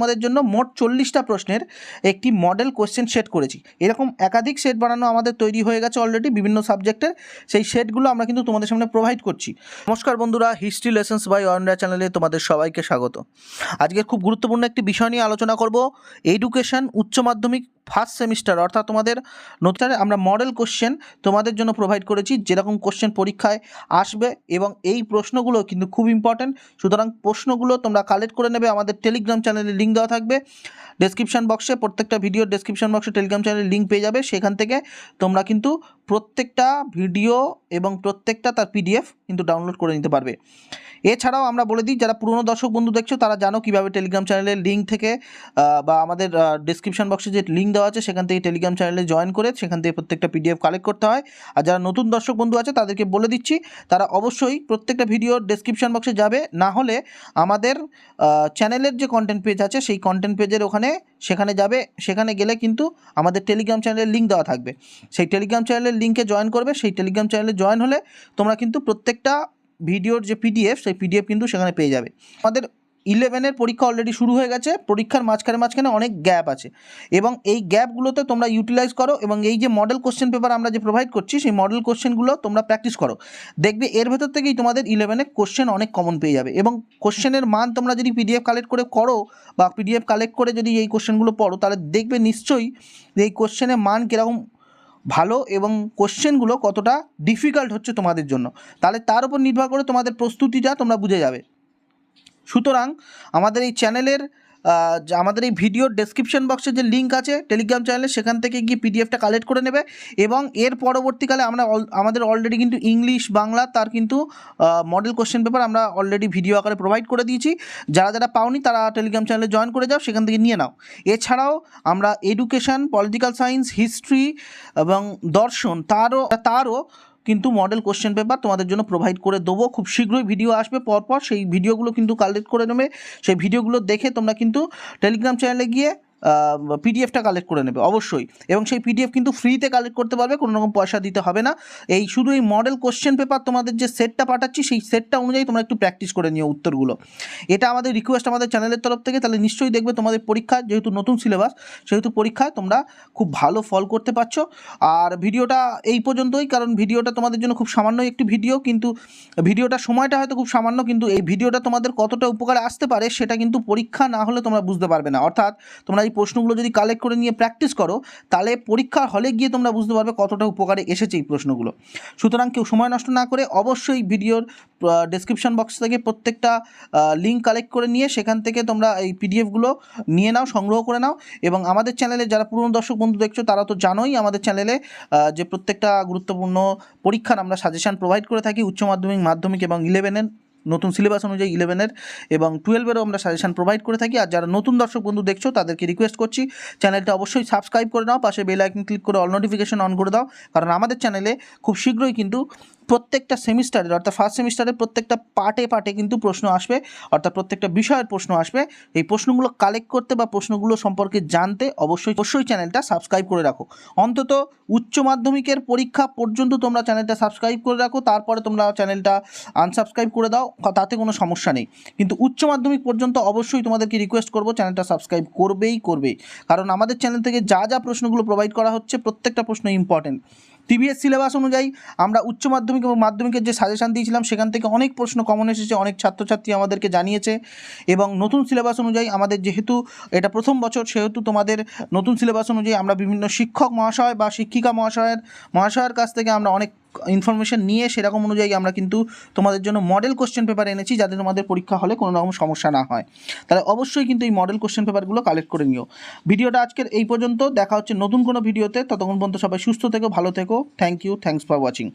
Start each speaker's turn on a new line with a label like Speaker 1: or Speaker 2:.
Speaker 1: তোমাদের জন্য মোট 40টা প্রশ্নের একটি মডেল কোশ্চেন সেট করেছি। এরকম একাধিক সেট বানানো আমাদের তৈরি হয়ে গেছে অলরেডি বিভিন্ন সাবজেক্টের। সেই সেটগুলো আমরা কিন্তু তোমাদের সামনে প্রোভাইড করছি। নমস্কার বন্ধুরা, হিস্ট্রি লেসন্স বাই অয়নরা চ্যানেলে তোমাদের সবাইকে স্বাগত। আজকে খুব গুরুত্বপূর্ণ একটি বিষয় নিয়ে আলোচনা করব। এডুকেশন উচ্চ মাধ্যমিক ফার্স্ট সেমিস্টার অর্থাৎ তোমাদের নতুন আমরা মডেল কোশ্চেন তোমাদের জন্য প্রোভাইড করেছি, যেরকম কোশ্চেন পরীক্ষায় আসবে এবং এই প্রশ্নগুলো কিন্তু খুব ইম্পর্ট্যান্ট। সুতরাং প্রশ্নগুলো তোমরা কালেক্ট করে নেবে। আমাদের টেলিগ্রাম চ্যানেলে লিঙ্ক দেওয়া থাকবে ডেসক্রিপশন বক্সে, প্রত্যেকটা ভিডিওর ডেসক্রিপশন বক্সে টেলিগ্রাম চ্যানেলের লিঙ্ক পেয়ে যাবে। সেখান থেকে তোমরা কিন্তু প্রত্যেকটা ভিডিও এবং প্রত্যেকটা তার পিডিএফ কিন্তু ডাউনলোড করে নিতে পারবে। এছাড়াও আমরা বলে দিই, যারা পুরনো দর্শক বন্ধু দেখছো তারা জানো কীভাবে টেলিগ্রাম চ্যানেলের লিঙ্ক থেকে বা আমাদের ডিসক্রিপশন বক্সে যে লিঙ্ক দেওয়া আছে সেখান থেকে টেলিগ্রাম চ্যানেলে জয়েন করে সেখান থেকে প্রত্যেকটা পিডিএফ কালেক্ট করতে হয়। আর যারা নতুন দর্শক বন্ধু আছে তাদেরকে বলে দিচ্ছি, তারা অবশ্যই প্রত্যেকটা ভিডিওর ডেসক্রিপশন বক্সে যাবে, না হলে আমাদের চ্যানেলের যে কন্টেন্ট পেজ আছে সেই কন্টেন্ট পেজের সেখানে যাবে। সেখানে গেলে কিন্তু আমাদের টেলিগ্রাম চ্যানেলের লিঙ্ক দেওয়া থাকবে। সেই টেলিগ্রাম চ্যানেলের লিঙ্কে জয়েন করবে। সেই টেলিগ্রাম চ্যানেলে জয়েন হলে তোমরা কিন্তু প্রত্যেকটা ভিডিওর যে পিডিএফ সেই পিডিএফ কিন্তু সেখানে পেয়ে যাবে। আমাদের 11-এর পরীক্ষা অলরেডি শুরু হয়ে গেছে। পরীক্ষার মাঝখানে অনেক গ্যাপ আছে এবং এই গ্যাপগুলোতে তোমরা ইউটিলাইজ করো এবং এই যে মডেল কোশ্চেন পেপার আমরা যে প্রোভাইড করছি সেই মডেল কোশ্চেনগুলো তোমরা প্র্যাকটিস করো। দেখবে এর ভেতর থেকেই তোমাদের 11-এ কোশ্চেন অনেক কমন পেয়ে যাবে এবং কোশ্চেনের মান তোমরা যদি পিডিএফ কালেক্ট করে করো বা পিডিএফ কালেক্ট করে যদি এই কোশ্চেনগুলো পড়ো, তাহলে দেখবে নিশ্চয়ই যে এই কোশ্চেনের মান কীরকম ভালো এবং কোশ্চেনগুলো কতটা ডিফিকাল্ট হচ্ছে তোমাদের জন্য, তাহলে তার উপর নির্ভর করে তোমাদের প্রস্তুতিটা তোমরা বুঝে যাবে। সুতরাং আমাদের এই চ্যানেলের আমাদের এই ভিডিওর ডেসক্রিপশন বক্সে যে লিঙ্ক আছে টেলিগ্রাম চ্যানেলে, সেখান থেকে গিয়ে পিডিএফটা কালেক্ট করে নেবে এবং এর পরবর্তীকালে আমাদের অলরেডি কিন্তু ইংলিশ বাংলা তার কিন্তু মডেল কোশ্চেন পেপার আমরা অলরেডি ভিডিও আকারে প্রোভাইড করে দিয়েছি। যারা পাওনি তারা টেলিগ্রাম চ্যানেলে জয়েন করে যাও, সেখান থেকে নিয়ে নাও। এছাড়াও আমরা এডুকেশন, পলিটিক্যাল সায়েন্স, হিস্ট্রি এবং দর্শন তারও কিন্তু মডেল কোশ্চেন পেপার তোমাদের জন্য প্রোভাইড করে দেবো। খুব শীঘ্রই ভিডিও আসবে পরপর, সেই ভিডিওগুলো কিন্তু কালেক্ট করে নেবে। সেই ভিডিওগুলো দেখে তোমরা কিন্তু টেলিগ্রাম চ্যানেলে গিয়ে পিডিএফটা কালেক্ট করে নেবে অবশ্যই, এবং সেই পিডিএফ কিন্তু ফ্রিতে কালেক্ট করতে পারবে, কোনো রকম পয়সা দিতে হবে না। শুধু এই মডেল কোশ্চেন পেপার তোমাদের যে সেটটা পাঠাচ্ছি সেই সেটটা অনুযায়ী তোমরা একটু প্র্যাকটিস করে নিও উত্তরগুলো। এটা আমাদের রিকোয়েস্ট আমাদের চ্যানেলের তরফ থেকে। তাহলে নিশ্চয়ই দেখবে তোমাদের পরীক্ষায়, যেহেতু নতুন সিলেবাস সেহেতু পরীক্ষায় তোমরা খুব ভালো ফল করতে পারছো। আর ভিডিওটা এই পর্যন্তই, কারণ ভিডিওটা তোমাদের জন্য খুব সামান্য একটি ভিডিও, কিন্তু ভিডিওটা সময়টা হয়তো খুব সামান্য, কিন্তু এই ভিডিওটা তোমাদের কতটা উপকারে আসতে পারে সেটা কিন্তু পরীক্ষা না হলে তোমরা বুঝতে পারবে না। অর্থাৎ তোমরা প্রশ্নগুলো যদি কালেক্ট করে নিয়ে প্র্যাকটিস করো, তাহলে পরীক্ষার হলে গিয়ে তোমরা বুঝতে পারবে কতটা উপকারে এসেছে এই প্রশ্নগুলো। সুতরাং কেউ সময় নষ্ট না করে অবশ্যই ভিডিওর ডেসক্রিপশন বক্স থেকে প্রত্যেকটা লিঙ্ক কালেক্ট করে নিয়ে সেখান থেকে তোমরা এই পিডিএফগুলো নিয়ে নাও, সংগ্রহ করে নাও। এবং আমাদের চ্যানেলে যারা পুরনো দর্শক বন্ধু দেখছো তারা তো জানোই আমাদের চ্যানেলে যে প্রত্যেকটা গুরুত্বপূর্ণ পরীক্ষার আমরা সাজেশান প্রোভাইড করে থাকি। উচ্চ মাধ্যমিক, মাধ্যমিক এবং 11-এর নতুন সিলেবাস অনুযায়ী 11-এর এবং 12-এরও আমরা সাজেশান প্রোভাইড করে থাকি। আর যারা নতুন দর্শক বন্ধু দেখছো তাদেরকে রিকোয়েস্ট করছি, চ্যানেলটা অবশ্যই সাবস্ক্রাইব করে নাও, পাশে বেল আইকন ক্লিক করে অল নোটিফিকেশন অন করে দাও, কারণ আমাদের চ্যানেলে খুব শীঘ্রই কিন্তু প্রত্যেকটা সেমিস্টারের অর্থাৎ ফার্স্ট সেমিস্টারের প্রত্যেকটা পার্টে কিন্তু প্রশ্ন আসবে, অর্থাৎ প্রত্যেকটা বিষয়ের প্রশ্ন আসবে। এই প্রশ্নগুলো কালেক্ট করতে বা প্রশ্নগুলো সম্পর্কে জানতে অবশ্যই চ্যানেলটা সাবস্ক্রাইব করে রাখো। অন্তত উচ্চ মাধ্যমিকের পরীক্ষা পর্যন্ত তোমরা চ্যানেলটা সাবস্ক্রাইব করে রাখো, তারপরে তোমরা চ্যানেলটা আনসাবস্ক্রাইব করে দাও, তাতে কোনো সমস্যা নেই। কিন্তু উচ্চ মাধ্যমিক পর্যন্ত অবশ্যই তোমাদেরকে রিকোয়েস্ট করবো চ্যানেলটা সাবস্ক্রাইব করবেই, কারণ আমাদের চ্যানেল থেকে যা প্রশ্নগুলো প্রোভাইড করা হচ্ছে প্রত্যেকটা প্রশ্ন ইম্পর্টেন্ট। প্রিভিয়াস সিলেবাস অনুযায়ী আমরা উচ্চ মাধ্যমিক এবং মাধ্যমিকের যে সাজেশান দিয়েছিলাম সেখান থেকে অনেক প্রশ্ন কমন এসেছে, অনেক ছাত্রছাত্রী আমাদেরকে জানিয়েছে। এবং নতুন সিলেবাস অনুযায়ী আমাদের যেহেতু এটা প্রথম বছর, সেহেতু তোমাদের নতুন সিলেবাস অনুযায়ী আমরা বিভিন্ন শিক্ষক মহাশয় বা শিক্ষিকা মহাশয়ের কাছ থেকে আমরা অনেক ইনফরমেশন নিয়ে সেরকম অনুযায়ী আমরা কিন্তু তোমাদের জন্য মডেল কোশ্চেন পেপার এনেছি, যাতে তোমাদের পরীক্ষা হলে কোনো রকম সমস্যা না হয়। তাহলে অবশ্যই কিন্তু এই মডেল কোশ্চেন পেপারগুলো কালেক্ট করে নিও। ভিডিওটা আজকের এই পর্যন্ত, দেখা হচ্ছে নতুন কোনো ভিডিওতে। ততক্ষণ পর্যন্ত সবাই সুস্থ থেকো, ভালো থেকো। Thank you, thanks for watching.